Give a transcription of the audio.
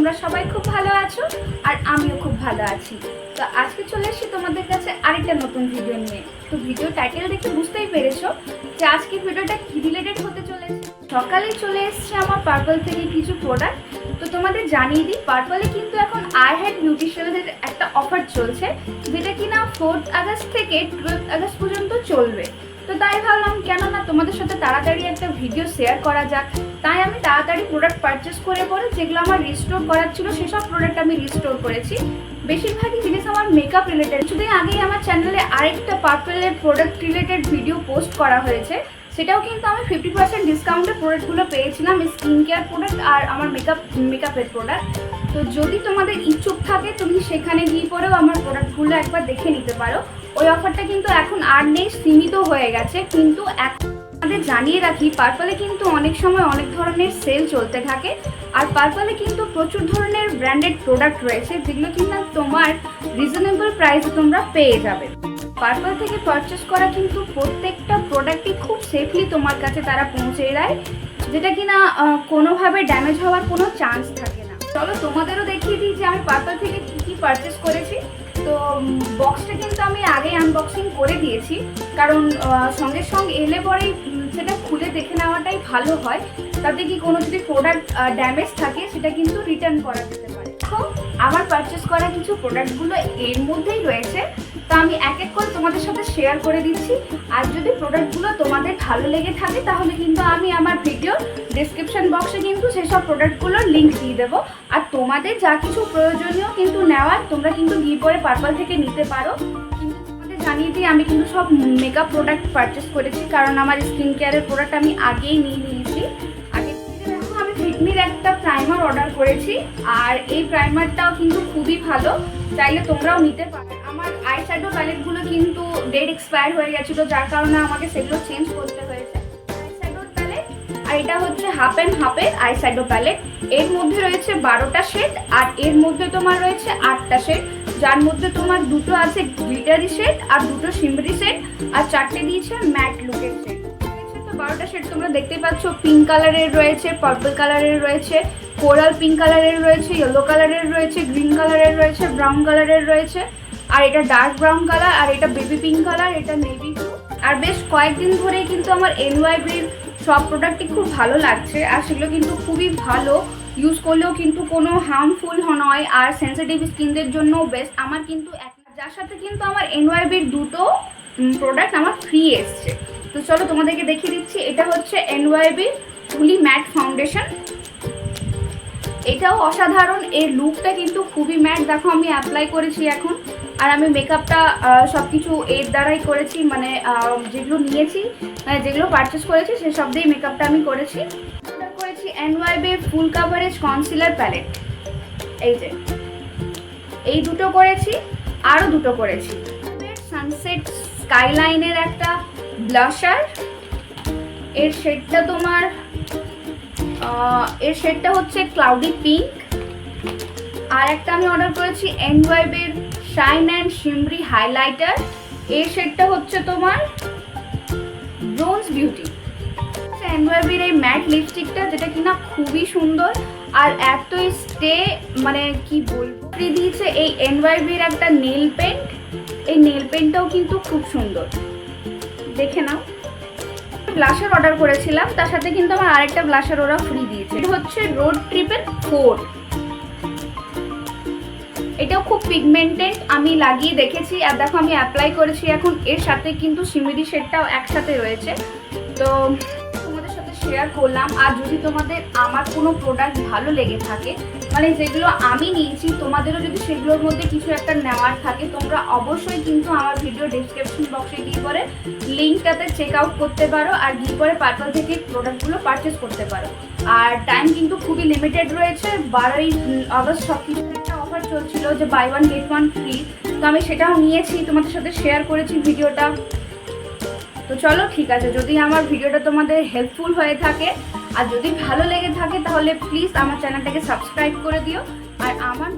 তোমরা সবাই খুব ভালো আছো আর আমিও খুব ভালো আছি। তো আজকে চলে এসেছি তোমাদের কাছে আরেকটা নতুন ভিডিও নিয়ে। তো ভিডিও টাইটেল দেখে বুঝতেই পেরেছো যে আজকের ভিডিওটা কি রিলেটেড হতে চলেছে। সকালে চলে এসেছে আমার পার্পল থেকে কিছু প্রোডাক্ট। তো তোমাদের জানিয়ে দিই, পার্পলে কিন্তু এখন আই হ্যাড বিউটিশিয়ানের একটা অফার চলছে, যেটা কিনা 4th আগস্ট থেকে 12th আগস্ট পর্যন্ত চলবে। তো তাই ভাবলাম কেন না তোমাদের সাথে তাড়াতাড়ি একটা ভিডিও শেয়ার করা যাক। তাই আমি তাড়াতাড়ি প্রোডাক্ট পারচেস করে যেগুলো আমার রিস্টোর করার ছিল সেসব প্রোডাক্ট আমি রিস্টোর করেছি। বেশিরভাগই জিনিস আমার মেকআপ রিলেটেড। কিছুদিন আগেই আমার চ্যানেলে আরেকটা পার্পলের প্রোডাক্ট রিলেটেড ভিডিও পোস্ট করা হয়েছে, সেটাও কিন্তু আমি 50% ডিসকাউন্টে প্রোডাক্টগুলো পেয়েছিলাম, স্কিন কেয়ার প্রোডাক্ট আর আমার মেকআপের প্রোডাক্ট। তো যদি তোমাদের ইচ্ছুক থাকে তুমি সেখানে গিয়ে পরেও আমার প্রোডাক্টগুলো একবার দেখে নিতে পারো। ওই অফারটা কিন্তু এখন আর নেই, সীমিত হয়ে গেছে। কিন্তু আমাদের জানিয়ে রাখি, পার্পলে কিন্তু অনেক সময় অনেক ধরনের সেল চলতে থাকে, আর পার্পলে কিন্তু প্রচুর ধরনের ব্র্যান্ডেড প্রোডাক্ট রয়েছে যেগুলো কিনা তোমার রিজনেবল প্রাইসে তোমরা পেয়ে যাবে। পার্পল থেকে পারচেস করা কিন্তু প্রত্যেকটা প্রোডাক্টই খুব সেফলি তোমার কাছে তারা পৌঁছে দেয়, যেটা কিনা কোনোভাবে ড্যামেজ হওয়ার কোনো চান্স থাকে না। চলো তোমাদেরও দেখিয়ে দিই যে আমি পার্পল থেকে কী কী পারচেস করেছি। তো বক্সটা কিন্তু আমি আগেই আনবক্সিং করে দিয়েছি, কারণ সঙ্গে সঙ্গে এলে পরেই সেটা খুলে দেখে নেওয়াটাই ভালো হয়। তাতে কি কোনো যদি প্রোডাক্ট ড্যামেজ থাকে সেটা কিন্তু রিটার্ন করা যেতে পারে। তো আমার পারচেস করা কিছু প্রোডাক্টগুলো এর মধ্যেই রয়েছে, তো আমি এক এক করে তোমাদের সাথে শেয়ার করে দিচ্ছি। আর যদি প্রোডাক্টগুলো তোমাদের ভালো লেগে থাকে তাহলে কিন্তু আমি আমার ভিডিও ডেসক্রিপশন বক্সে কিন্তু সেসব প্রোডাক্টগুলোর লিঙ্ক দিয়ে দেবো। আর তোমাদের যা কিছু প্রয়োজনীয় কিন্তু নেওয়ার, তোমরা কিন্তু গিয়ে পরে পার্পল থেকে নিতে পারো। কিন্তু তোমাদের জানিয়ে দিই, আমি কিন্তু সব মেকআপ প্রোডাক্ট পারচেস করেছি, কারণ আমার স্কিন কেয়ারের প্রোডাক্ট আমি আগেই নিয়ে নিয়েছি। আমি ফিটমির একটা প্রাইমার অর্ডার করেছি, আর এই প্রাইমারটাও কিন্তু খুবই ভালো, চাইলে তোমরাও নিতে পারো। আমার আই শ্যাডো প্যালেটগুলো কিন্তু ডেট এক্সপায়ার হয়ে গেছিলো, যার কারণে আমাকে সেগুলো চেঞ্জ করতে হয়েছে। আই শ্যাডো প্যালেট, আর এটা হচ্ছে হাফ অ্যান্ড হাফের আই শ্যাডো প্যালেট। এর মধ্যে রয়েছে 12টা শেড, আর এর মধ্যে তোমার রয়েছে 8টা শেড, যার মধ্যে তোমার দুটো আছে গ্লিটারি শেড আর দুটো শিমরি শেড, আর 4টে দিয়েছে ম্যাট লুকের শেড। 12টা শেড তোমরা দেখতে পাচ্ছ, পিঙ্ক কালারের রয়েছে, পার্পল কালারের রয়েছে, কোরাল পিঙ্ক কালারের রয়েছে, ইয়েলো কালারের রয়েছে, গ্রিন কালারের রয়েছে, ব্রাউন কালারের রয়েছে, আর এটা ডার্ক ব্রাউন কালার, আর এটা বেবি পিঙ্ক কালার, এটা নেভি ব্লু। আর বেশ কয়েকদিন ধরেই কিন্তু আমার NYBর সব প্রোডাক্টই খুব ভালো লাগছে, আর সেগুলো কিন্তু খুবই ভালো, ইউজ করলেও কিন্তু কোনো হার্মফুল নয়, আর সেন্সিটিভ স্কিনদের জন্যও বেস্ট। আমার কিন্তু যার সাথে কিন্তু আমার NYBর দুটো প্রোডাক্ট আমার ফ্রি এসছে। তো চলো তোমাদেরকে দেখিয়ে দিচ্ছি। এটা হচ্ছে NYB ফুলি ম্যাট ফাউন্ডেশন। এটাও অসাধারণ, এর লুকটা কিন্তু খুবই ম্যাট। দেখো আমি অ্যাপ্লাই করেছি এখন, আর আমি মেকআপটা সব কিছু এর দ্বারাই করেছি, মানে যেগুলো নিয়েছি, মানে যেগুলো পারচেস করেছি সেসব দিয়েই মেকআপটা আমি করেছি। অর্ডার করেছি NYB full coverage concealer palette. এই যে এই দুটো করেছি, আরও দুটো করেছি। সানসেট স্কাইলাইনের একটা ব্লাশার, এর শেডটা হচ্ছে ক্লাউডি পিঙ্ক। আর একটা আমি অর্ডার করেছি NYBর শাইন অ্যান্ড শিমরি হাইলাইটার, এর শেডটা হচ্ছে তোমার ব্রোঞ্জ বিউটি। NYBর এই ম্যাট লিপস্টিকটা, যেটা কিনা খুবই সুন্দর, আর এত স্টে, মানে কি বলবো, দিয়েছে এই NYBর একটা নেল পেন্ট। এই নেল পেন্টটাও কিন্তু খুব সুন্দর, দেখে নাও। ব্লাশার অর্ডার করেছিলাম, তার সাথে কিন্তু আমার আরেকটা ব্লাশার ওরা ফ্রি দিয়েছে। এটা হচ্ছে রোড ট্রিপের 4। এটাও খুব পিগমেন্টেড, আমি লাগিয়ে দেখেছি, আর দেখো আমি অ্যাপ্লাই করেছি এখন। এর সাথে কিন্তু শিমিরি শেডটাও একসাথে রয়েছে, তো তোমাদের সাথে শেয়ার করলাম। আর যদি তোমাদের আমার কোনো প্রোডাক্ট ভালো লেগে থাকে, মানে যেগুলো আমি নিয়েছি, তোমাদেরও যদি সেগুলোর মধ্যে কিছু একটা নেওয়ার থাকে, তোমরা অবশ্যই কিন্তু আমার ভিডিও ডেসক্রিপশন বক্সে গিয়ে পরে লিঙ্কটাতে চেক আউট করতে পারো, আর গিয়ে পরে পার্পল থেকে প্রোডাক্টগুলো পারচেস করতে পারো। আর টাইম কিন্তু খুবই লিমিটেড রয়েছে, 12ই আগস্ট সব কিছু একটা অফার চলছিল যে বাই 1 get 1 ফ্রি, তো আমি সেটাও নিয়েছি, তোমাদের সাথে শেয়ার করেছি ভিডিওটা। তো চলো ঠিক আছে, যদি আমার ভিডিওটা তোমাদের হেল্পফুল হয়ে থাকে আর যদি ভালো লেগে থাকে তাহলে প্লিজ আমার চ্যানেলটাকে সাবস্ক্রাইব করে দিও। আর আমার